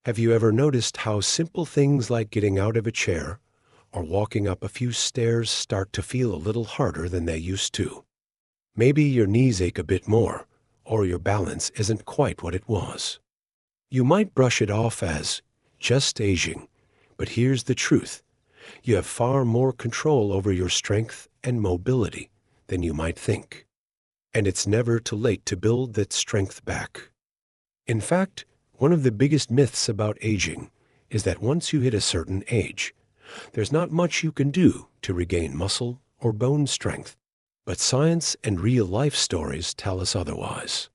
Have you ever noticed how simple things like getting out of a chair or walking up a few stairs start to feel a little harder than they used to? Maybe your knees ache a bit more, or your balance isn't quite what it was. You might brush it off as just aging, but here's the truth. You have far more control over your strength and mobility than you might think. And it's never too late to build that strength back. In fact, one of the biggest myths about aging is that once you hit a certain age, there's not much you can do to regain muscle or bone strength. But science and real-life stories tell us otherwise.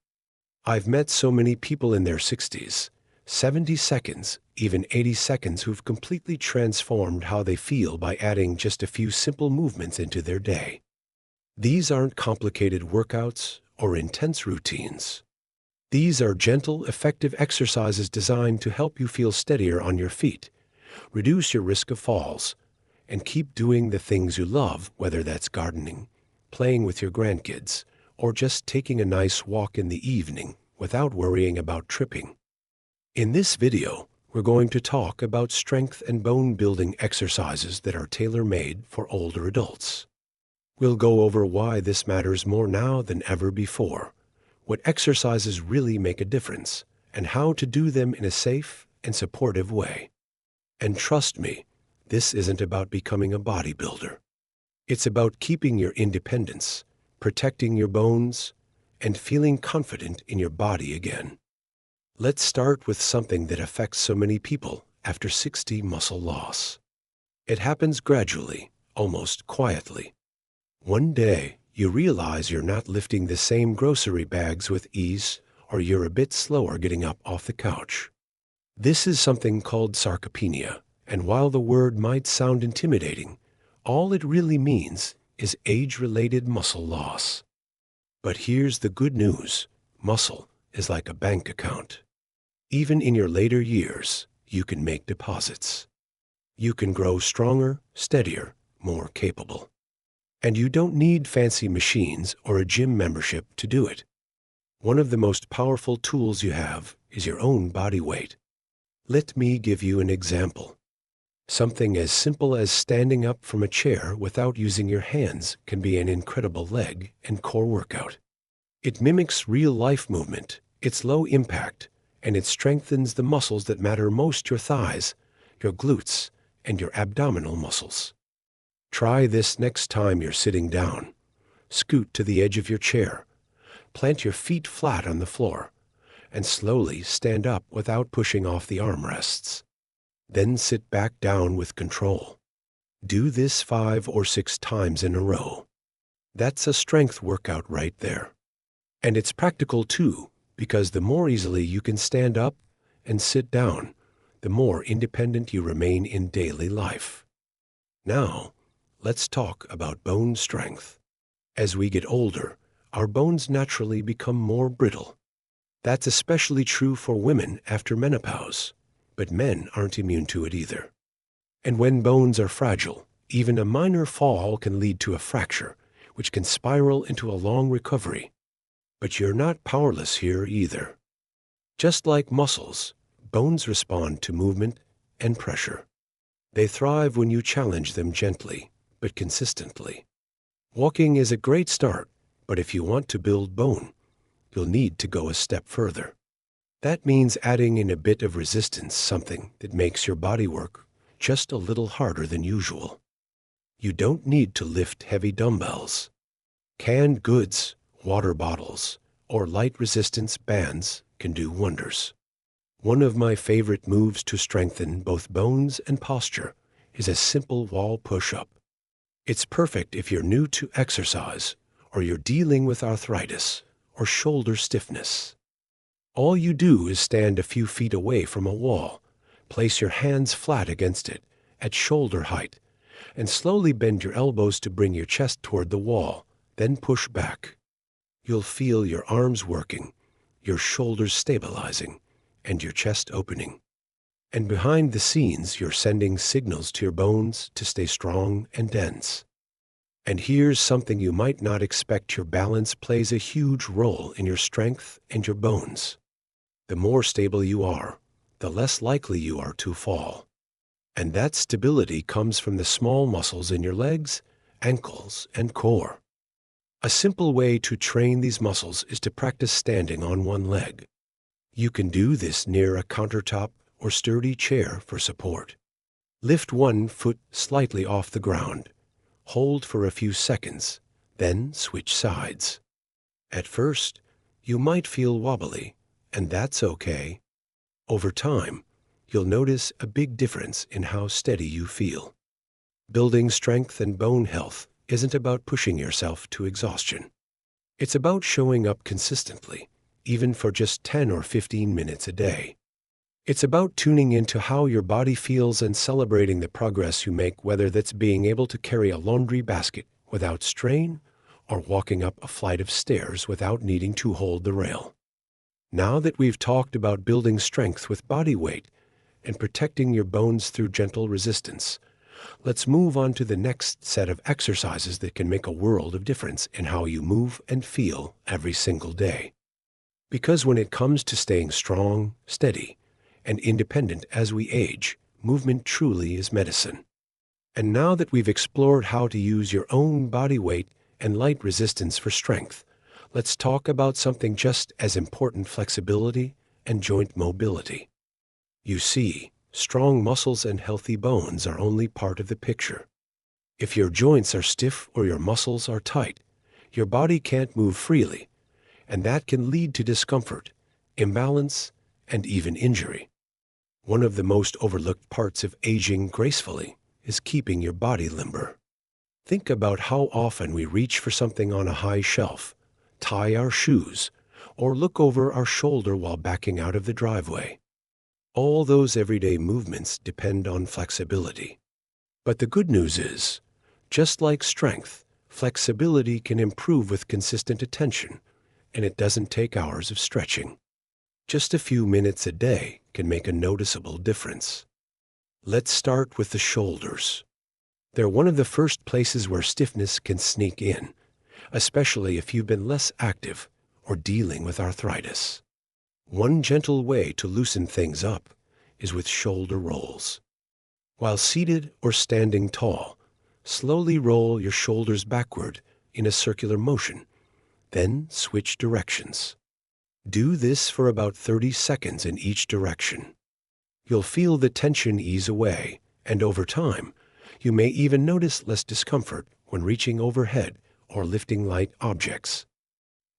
I've met so many people in their 60s, 70 seconds, even 80 seconds who've completely transformed how they feel by adding just a few simple movements into their day. These aren't complicated workouts or intense routines. These are gentle, effective exercises designed to help you feel steadier on your feet, reduce your risk of falls, and keep doing the things you love, whether that's gardening, playing with your grandkids, or just taking a nice walk in the evening without worrying about tripping. In this video, we're going to talk about strength and bone-building exercises that are tailor-made for older adults. We'll go over why this matters more now than ever before, what exercises really make a difference, and how to do them in a safe and supportive way. And trust me, this isn't about becoming a bodybuilder. It's about keeping your independence, protecting your bones, and feeling confident in your body again. Let's start with something that affects so many people after 60: muscle loss. It happens gradually, almost quietly. One day, you realize you're not lifting the same grocery bags with ease, or you're a bit slower getting up off the couch. This is something called sarcopenia, and while the word might sound intimidating, all it really means is age-related muscle loss. But here's the good news. Muscle is like a bank account. Even in your later years, you can make deposits. You can grow stronger, steadier, more capable. And you don't need fancy machines or a gym membership to do it. One of the most powerful tools you have is your own body weight. Let me give you an example. Something as simple as standing up from a chair without using your hands can be an incredible leg and core workout. It mimics real-life movement, it's low impact, and it strengthens the muscles that matter most: your thighs, your glutes, and your abdominal muscles. Try this next time you're sitting down. Scoot to the edge of your chair, plant your feet flat on the floor, and slowly stand up without pushing off the armrests. Then sit back down with control. Do this 5 or 6 times in a row. That's a strength workout right there. And it's practical too, because the more easily you can stand up and sit down, the more independent you remain in daily life. Now, let's talk about bone strength. As we get older, our bones naturally become more brittle. That's especially true for women after menopause, but men aren't immune to it either. And when bones are fragile, even a minor fall can lead to a fracture, which can spiral into a long recovery. But you're not powerless here either. Just like muscles, bones respond to movement and pressure. They thrive when you challenge them gently, but consistently. Walking is a great start, but if you want to build bone, you'll need to go a step further. That means adding in a bit of resistance, something that makes your body work just a little harder than usual. You don't need to lift heavy dumbbells. Canned goods, water bottles, or light resistance bands can do wonders. One of my favorite moves to strengthen both bones and posture is a simple wall push-up. It's perfect if you're new to exercise, or you're dealing with arthritis or shoulder stiffness. All you do is stand a few feet away from a wall, place your hands flat against it at shoulder height, and slowly bend your elbows to bring your chest toward the wall, then push back. You'll feel your arms working, your shoulders stabilizing, and your chest opening. And behind the scenes, you're sending signals to your bones to stay strong and dense. And here's something you might not expect: your balance plays a huge role in your strength and your bones. The more stable you are, the less likely you are to fall. And that stability comes from the small muscles in your legs, ankles, and core. A simple way to train these muscles is to practice standing on one leg. You can do this near a countertop or sturdy chair for support. Lift one foot slightly off the ground. Hold for a few seconds, then switch sides. At first, you might feel wobbly, and that's okay. Over time, you'll notice a big difference in how steady you feel. Building strength and bone health isn't about pushing yourself to exhaustion. It's about showing up consistently, even for just 10 or 15 minutes a day. It's about tuning into how your body feels and celebrating the progress you make, whether that's being able to carry a laundry basket without strain or walking up a flight of stairs without needing to hold the rail. Now that we've talked about building strength with body weight and protecting your bones through gentle resistance, let's move on to the next set of exercises that can make a world of difference in how you move and feel every single day. Because when it comes to staying strong, steady, and independent as we age, movement truly is medicine. And now that we've explored how to use your own body weight and light resistance for strength, let's talk about something just as important: flexibility and joint mobility. You see, strong muscles and healthy bones are only part of the picture. If your joints are stiff or your muscles are tight, your body can't move freely, and that can lead to discomfort, imbalance, and even injury. One of the most overlooked parts of aging gracefully is keeping your body limber. Think about how often we reach for something on a high shelf, tie our shoes, or look over our shoulder while backing out of the driveway. All those everyday movements depend on flexibility. But the good news is, just like strength, flexibility can improve with consistent attention, and it doesn't take hours of stretching. Just a few minutes a day can make a noticeable difference. Let's start with the shoulders. They're one of the first places where stiffness can sneak in, especially if you've been less active or dealing with arthritis. One gentle way to loosen things up is with shoulder rolls. While seated or standing tall, slowly roll your shoulders backward in a circular motion, then switch directions. Do this for about 30 seconds in each direction. You'll feel the tension ease away, and over time, you may even notice less discomfort when reaching overhead or lifting light objects.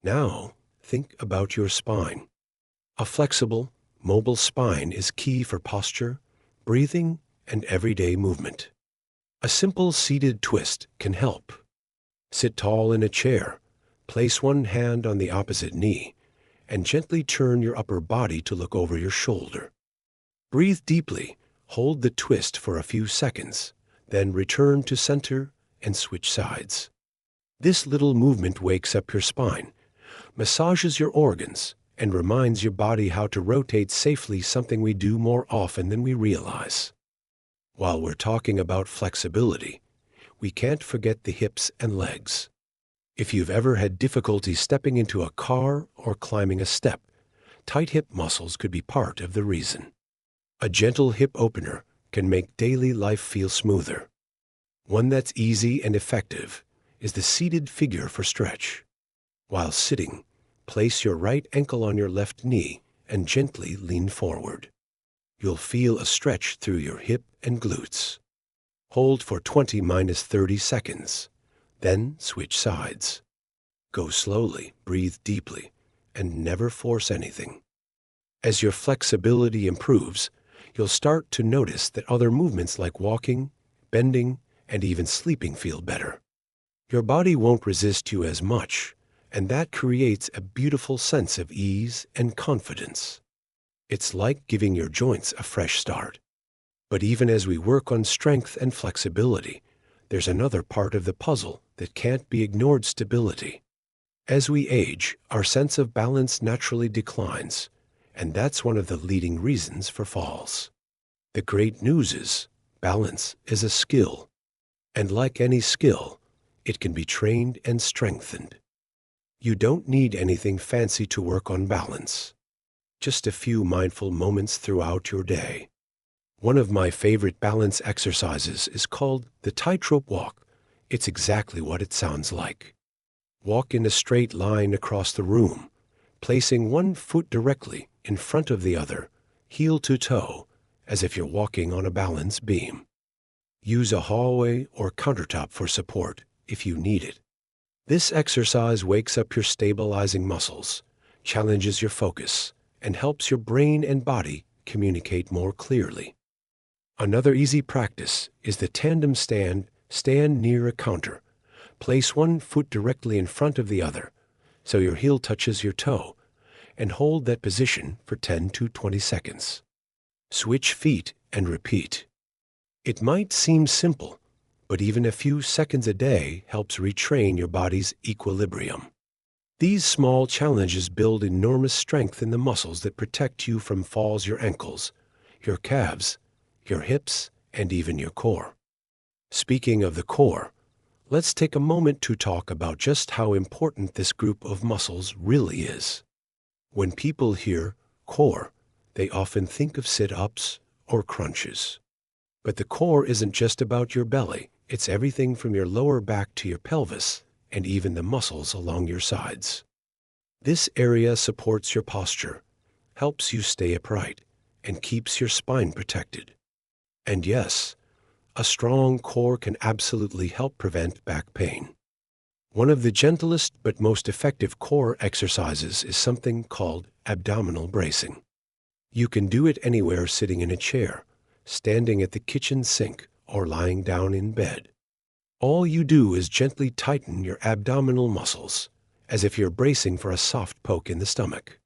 Now, think about your spine. A flexible, mobile spine is key for posture, breathing, and everyday movement. A simple seated twist can help. Sit tall in a chair, place one hand on the opposite knee, and gently turn your upper body to look over your shoulder. Breathe deeply, hold the twist for a few seconds, then return to center and switch sides. This little movement wakes up your spine, massages your organs, and reminds your body how to rotate safely, something we do more often than we realize. While we're talking about flexibility, we can't forget the hips and legs. If you've ever had difficulty stepping into a car or climbing a step, tight hip muscles could be part of the reason. A gentle hip opener can make daily life feel smoother. One that's easy and effective is the seated figure for stretch. While sitting, place your right ankle on your left knee and gently lean forward. You'll feel a stretch through your hip and glutes. Hold for 20-30 seconds. Then switch sides. Go slowly, breathe deeply, and never force anything. As your flexibility improves, you'll start to notice that other movements like walking, bending, and even sleeping feel better. Your body won't resist you as much, and that creates a beautiful sense of ease and confidence. It's like giving your joints a fresh start. But even as we work on strength and flexibility, there's another part of the puzzle that can't be ignored: stability. As we age, our sense of balance naturally declines, and that's one of the leading reasons for falls. The great news is, balance is a skill, and like any skill, it can be trained and strengthened. You don't need anything fancy to work on balance. just a few mindful moments throughout your day. One of my favorite balance exercises is called the tightrope walk. It's exactly what it sounds like. Walk in a straight line across the room, placing one foot directly in front of the other, heel to toe, as if you're walking on a balance beam. Use a hallway or countertop for support if you need it. This exercise wakes up your stabilizing muscles, challenges your focus, and helps your brain and body communicate more clearly. Another easy practice is the tandem stand. Stand near a counter. Place one foot directly in front of the other, so your heel touches your toe, and hold that position for 10 to 20 seconds. Switch feet and repeat. It might seem simple, but even a few seconds a day helps retrain your body's equilibrium. These small challenges build enormous strength in the muscles that protect you from falls: your ankles, your calves, your hips, and even your core. Speaking of the core, let's take a moment to talk about just how important this group of muscles really is. When people hear core, they often think of sit-ups or crunches. But the core isn't just about your belly. It's everything from your lower back to your pelvis, and even the muscles along your sides. This area supports your posture, helps you stay upright, and keeps your spine protected. And yes, a strong core can absolutely help prevent back pain. One of the gentlest but most effective core exercises is something called abdominal bracing. You can do it anywhere, sitting in a chair, standing at the kitchen sink, or lying down in bed. All you do is gently tighten your abdominal muscles, as if you're bracing for a soft poke in the stomach.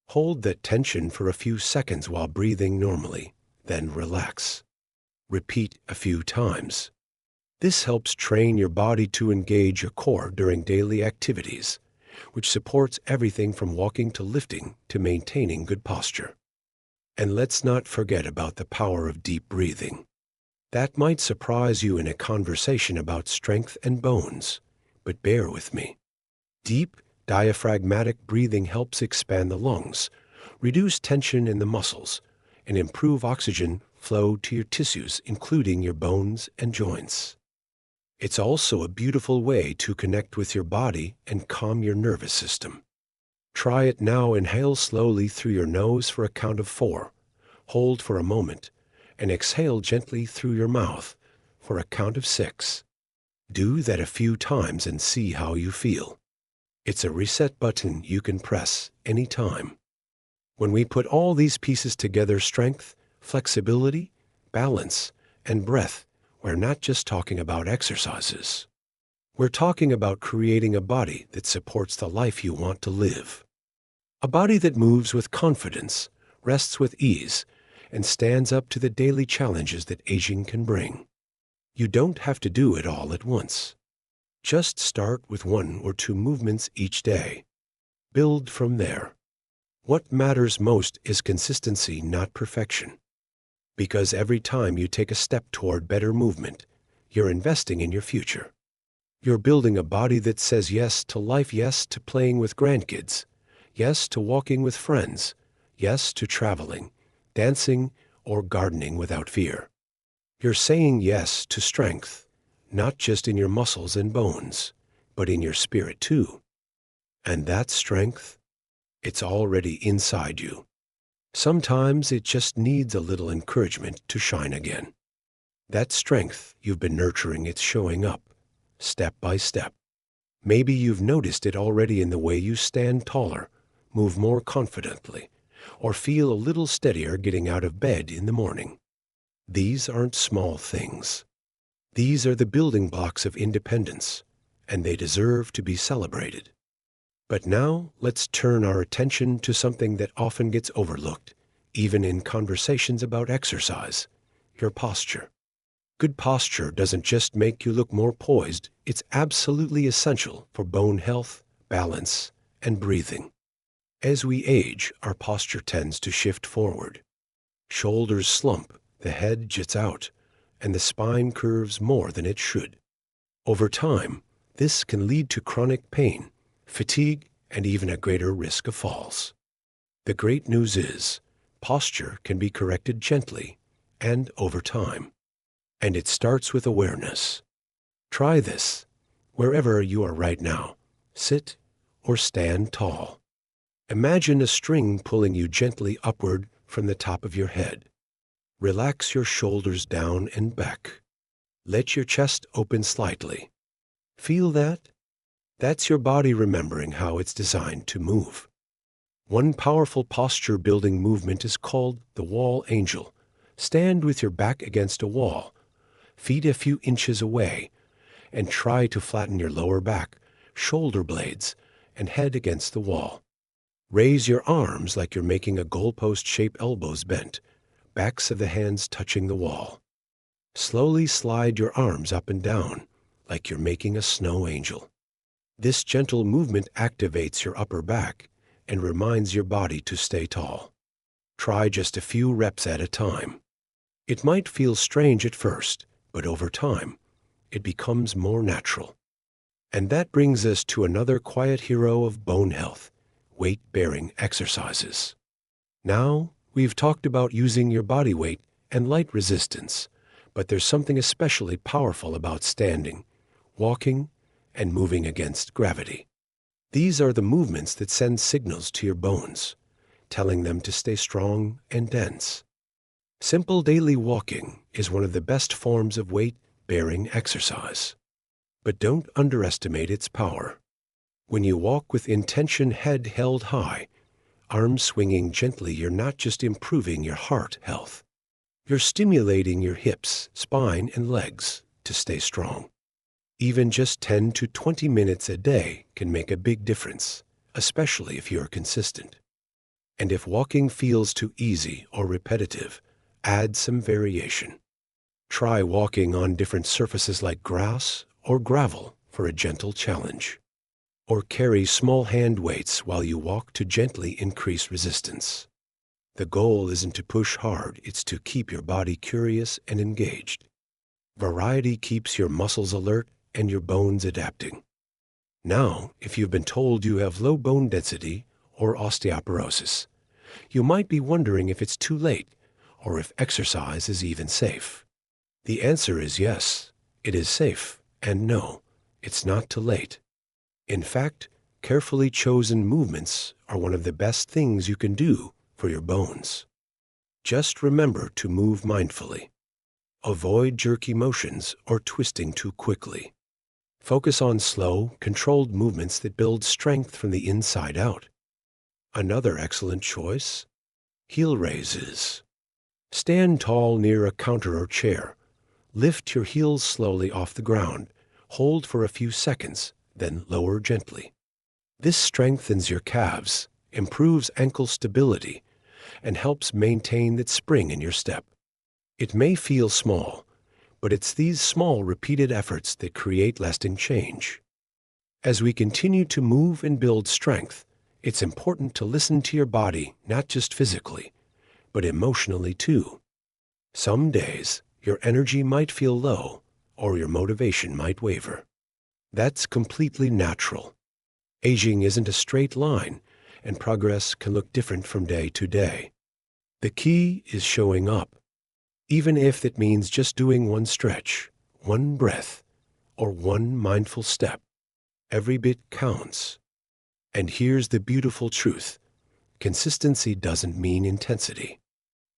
Hold that tension for a few seconds while breathing normally, then relax. Repeat a few times. This helps train your body to engage your core during daily activities, which supports everything from walking to lifting to maintaining good posture. And let's not forget about the power of deep breathing. That might surprise you in a conversation about strength and bones, but bear with me. Deep, diaphragmatic breathing helps expand the lungs, reduce tension in the muscles, and improve oxygen flow to your tissues, including your bones and joints. It's also a beautiful way to connect with your body and calm your nervous system. Try it now. Inhale slowly through your nose for a count of 4. Hold for a moment, and exhale gently through your mouth for a count of 6. Do that a few times and see how you feel. It's a reset button you can press anytime. When we put all these pieces together, strength, flexibility, balance, and breath, we're not just talking about exercises. We're talking about creating a body that supports the life you want to live. A body that moves with confidence, rests with ease, and stands up to the daily challenges that aging can bring. You don't have to do it all at once. Just start with 1 or 2 movements each day. Build from there. What matters most is consistency, not perfection. Because every time you take a step toward better movement, you're investing in your future. You're building a body that says yes to life, yes to playing with grandkids, yes to walking with friends, yes to traveling, dancing, or gardening without fear. You're saying yes to strength, not just in your muscles and bones, but in your spirit too. And that strength, it's already inside you. Sometimes it just needs a little encouragement to shine again. That strength you've been nurturing, it's showing up, step by step. Maybe you've noticed it already in the way you stand taller, move more confidently, or feel a little steadier getting out of bed in the morning. These aren't small things. These are the building blocks of independence, and they deserve to be celebrated. But now let's turn our attention to something that often gets overlooked, even in conversations about exercise: your posture. Good posture doesn't just make you look more poised, it's absolutely essential for bone health, balance, and breathing. As we age, our posture tends to shift forward. Shoulders slump, the head jets out, and the spine curves more than it should. Over time, this can lead to chronic pain, fatigue, and even a greater risk of falls. The great news is, posture can be corrected gently and over time. And it starts with awareness. Try this wherever you are right now. Sit or stand tall. Imagine a string pulling you gently upward from the top of your head. Relax your shoulders down and back. Let your chest open slightly. Feel that? That's your body remembering how it's designed to move. One powerful posture-building movement is called the wall angel. Stand with your back against a wall, feet a few inches away, and try to flatten your lower back, shoulder blades, and head against the wall. Raise your arms like you're making a goalpost-shaped elbows bent, backs of the hands touching the wall. Slowly slide your arms up and down like you're making a snow angel. This gentle movement activates your upper back and reminds your body to stay tall. Try just a few reps at a time. It might feel strange at first, but over time, it becomes more natural. And that brings us to another quiet hero of bone health, weight-bearing exercises. Now, we've talked about using your body weight and light resistance, but there's something especially powerful about standing, walking, and moving against gravity. These are the movements that send signals to your bones, telling them to stay strong and dense. Simple daily walking is one of the best forms of weight-bearing exercise. But don't underestimate its power. When you walk with intention, head held high, arms swinging gently, you're not just improving your heart health. You're stimulating your hips, spine, and legs to stay strong. Even just 10 to 20 minutes a day can make a big difference, especially if you're consistent. And if walking feels too easy or repetitive, add some variation. Try walking on different surfaces like grass or gravel for a gentle challenge. Or carry small hand weights while you walk to gently increase resistance. The goal isn't to push hard, it's to keep your body curious and engaged. Variety keeps your muscles alert and your bones adapting. Now, if you've been told you have low bone density or osteoporosis, you might be wondering if it's too late or if exercise is even safe. The answer is yes, it is safe, and no, it's not too late. In fact, carefully chosen movements are one of the best things you can do for your bones. Just remember to move mindfully. Avoid jerky motions or twisting too quickly. Focus on slow, controlled movements that build strength from the inside out. Another excellent choice: heel raises. Stand tall near a counter or chair. Lift your heels slowly off the ground. Hold for a few seconds, then lower gently. This strengthens your calves, improves ankle stability, and helps maintain that spring in your step. It may feel small, but it's these small, repeated efforts that create lasting change. As we continue to move and build strength, it's important to listen to your body, not just physically, but emotionally too. Some days, your energy might feel low, or your motivation might waver. That's completely natural. Aging isn't a straight line, and progress can look different from day to day. The key is showing up, even if it means just doing one stretch, one breath, or one mindful step. Every bit counts. And here's the beautiful truth: consistency doesn't mean intensity.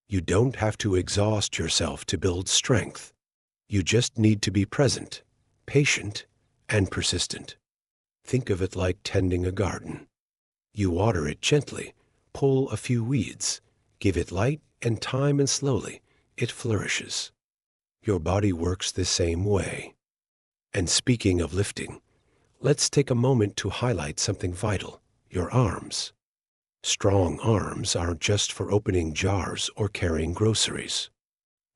You don't have to exhaust yourself to build strength. You just need to be present, patient, and persistent. Think of it like tending a garden. You water it gently, pull a few weeds, give it light and time, and slowly it flourishes. Your body works the same way. And speaking of lifting, let's take a moment to highlight something vital: your arms. Strong arms aren't just for opening jars or carrying groceries.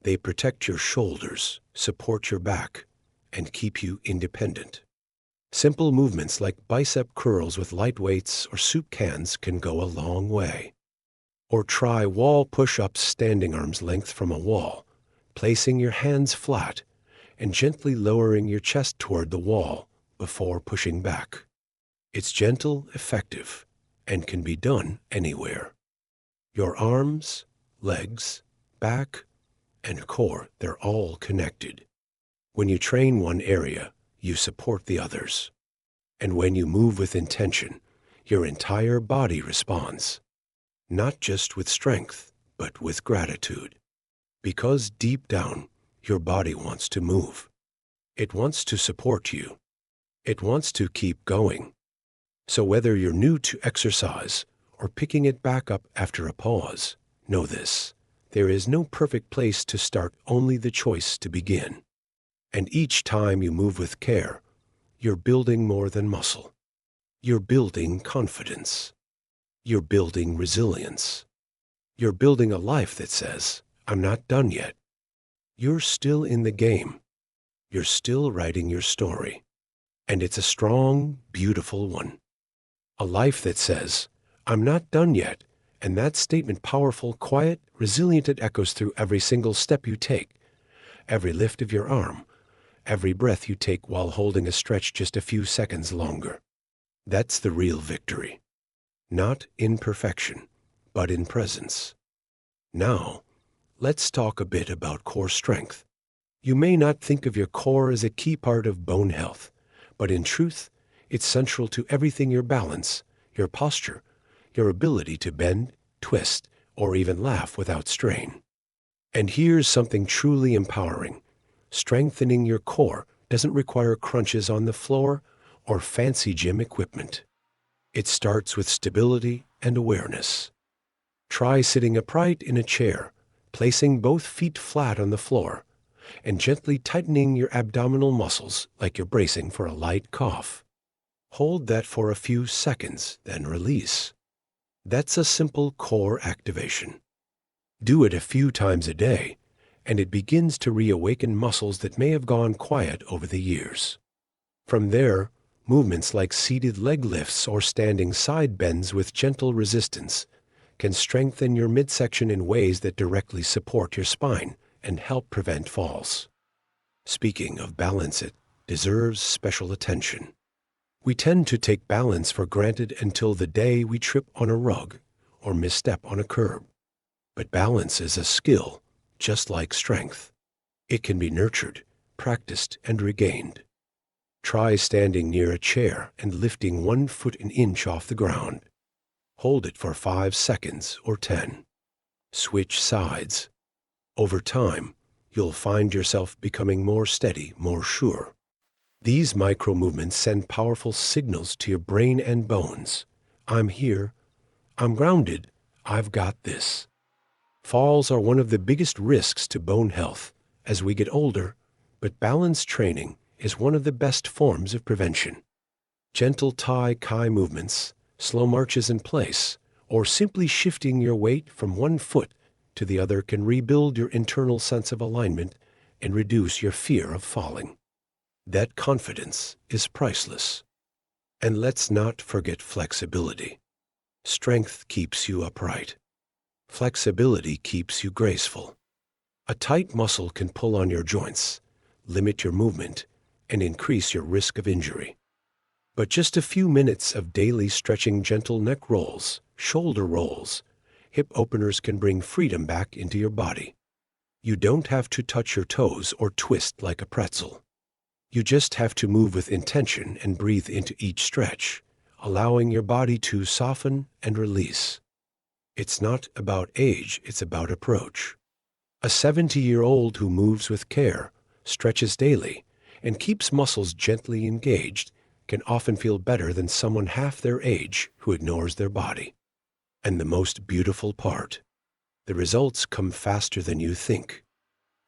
They protect your shoulders, support your back, and keep you independent. Simple movements like bicep curls with light weights or soup cans can go a long way. Or try wall push-ups standing arm's length from a wall, placing your hands flat and gently lowering your chest toward the wall before pushing back. It's gentle, effective, and can be done anywhere. Your arms, legs, back, and core, they're all connected. When you train one area, you support the others. And when you move with intention, your entire body responds, not just with strength, but with gratitude. Because deep down, your body wants to move. It wants to support you. It wants to keep going. So whether you're new to exercise or picking it back up after a pause, know this: there is no perfect place to start, only the choice to begin. And each time you move with care, you're building more than muscle. You're building confidence. You're building resilience. You're building a life that says, I'm not done yet. You're still in the game. You're still writing your story. And it's a strong, beautiful one. A life that says, I'm not done yet. And that statement, powerful, quiet, resilient, it echoes through every single step you take, every lift of your arm, every breath you take while holding a stretch just a few seconds longer. That's the real victory. Not in perfection, but in presence. Now, let's talk a bit about core strength. You may not think of your core as a key part of bone health, but in truth, it's central to everything: your balance, your posture, your ability to bend, twist, or even laugh without strain. And here's something truly empowering. Strengthening your core doesn't require crunches on the floor or fancy gym equipment. It starts with stability and awareness. Try sitting upright in a chair, placing both feet flat on the floor, and gently tightening your abdominal muscles like you're bracing for a light cough. Hold that for a few seconds, then release. That's a simple core activation. Do it a few times a day, and it begins to reawaken muscles that may have gone quiet over the years. From there, movements like seated leg lifts or standing side bends with gentle resistance can strengthen your midsection in ways that directly support your spine and help prevent falls. Speaking of balance, it deserves special attention. We tend to take balance for granted until the day we trip on a rug or misstep on a curb. But balance is a skill, just like strength. It can be nurtured, practiced, and regained. Try standing near a chair and lifting 1 foot an inch off the ground. Hold it for 5 seconds or 10. Switch sides. Over time, you'll find yourself becoming more steady, more sure. These micro movements send powerful signals to your brain and bones. I'm here. I'm grounded. I've got this. Falls are one of the biggest risks to bone health as we get older, but balance training is one of the best forms of prevention. Gentle Tai-Chi movements, slow marches in place, or simply shifting your weight from one foot to the other can rebuild your internal sense of alignment and reduce your fear of falling. That confidence is priceless. And let's not forget flexibility. Strength keeps you upright. Flexibility keeps you graceful. A tight muscle can pull on your joints, limit your movement, and increase your risk of injury. But just a few minutes of daily stretching, gentle neck rolls, shoulder rolls, hip openers can bring freedom back into your body. You don't have to touch your toes or twist like a pretzel. You just have to move with intention and breathe into each stretch, allowing your body to soften and release. It's not about age, it's about approach. A 70-year-old who moves with care, stretches daily, and keeps muscles gently engaged can often feel better than someone half their age who ignores their body. And the most beautiful part, the results come faster than you think.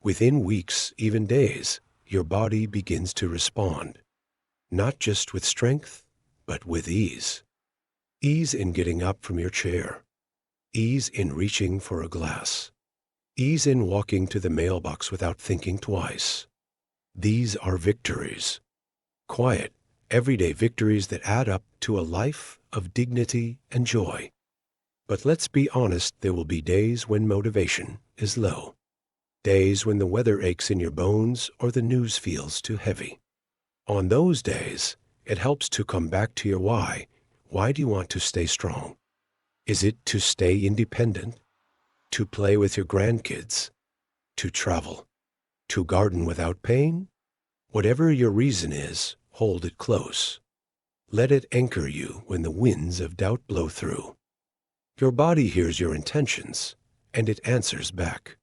Within weeks, even days, your body begins to respond, not just with strength, but with ease. Ease in getting up from your chair. Ease in reaching for a glass. Ease in walking to the mailbox without thinking twice. These are victories. Quiet, everyday victories that add up to a life of dignity and joy. But let's be honest, there will be days when motivation is low. Days when the weather aches in your bones or the news feels too heavy. On those days, it helps to come back to your why. Why do you want to stay strong? Is it to stay independent, to play with your grandkids, to travel, to garden without pain? Whatever your reason is, hold it close. Let it anchor you when the winds of doubt blow through. Your body hears your intentions, and it answers back.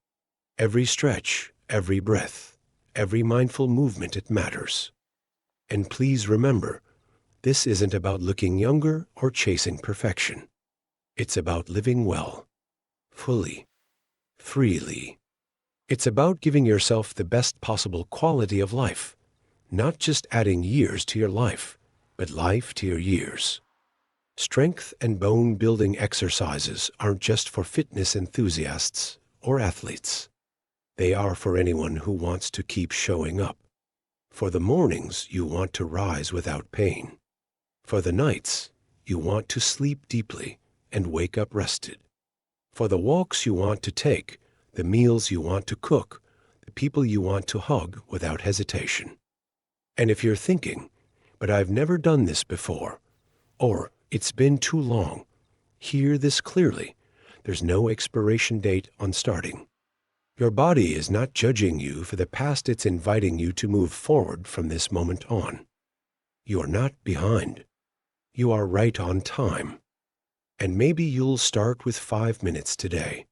Every stretch, every breath, every mindful movement, it matters. And please remember, this isn't about looking younger or chasing perfection. It's about living well, fully, freely. It's about giving yourself the best possible quality of life, not just adding years to your life, but life to your years. Strength and bone-building exercises aren't just for fitness enthusiasts or athletes. They are for anyone who wants to keep showing up. For the mornings you want to rise without pain. For the nights you want to sleep deeply and wake up rested. For the walks you want to take, the meals you want to cook, the people you want to hug without hesitation. And if you're thinking, but I've never done this before, or it's been too long, hear this clearly. There's no expiration date on starting. Your body is not judging you for the past, it's inviting you to move forward from this moment on. You are not behind. You are right on time. And maybe you'll start with 5 minutes today.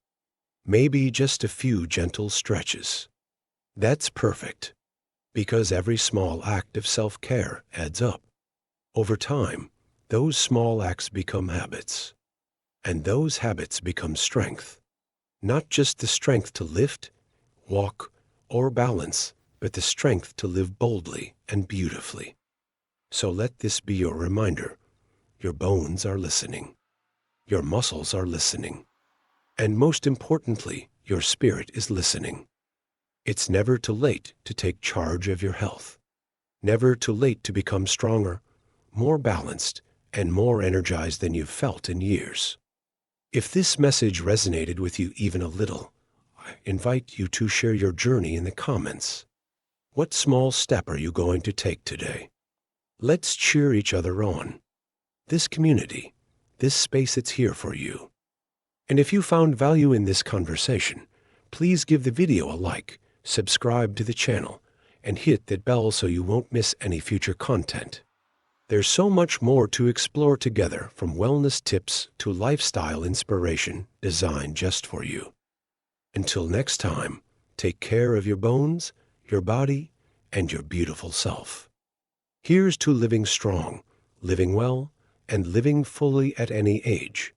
Maybe just a few gentle stretches. That's perfect, because every small act of self-care adds up. Over time, those small acts become habits, and those habits become strength. Not just the strength to lift, walk, or balance, but the strength to live boldly and beautifully. So let this be your reminder. Your bones are listening. Your muscles are listening. And most importantly, your spirit is listening. It's never too late to take charge of your health. Never too late to become stronger, more balanced, and more energized than you've felt in years. If this message resonated with you even a little, I invite you to share your journey in the comments. What small step are you going to take today? Let's cheer each other on. This community, this space, it's here for you. And if you found value in this conversation, please give the video a like, subscribe to the channel, and hit that bell so you won't miss any future content. There's so much more to explore together, from wellness tips to lifestyle inspiration designed just for you. Until next time, take care of your bones, your body, and your beautiful self. Here's to living strong, living well, and living fully at any age.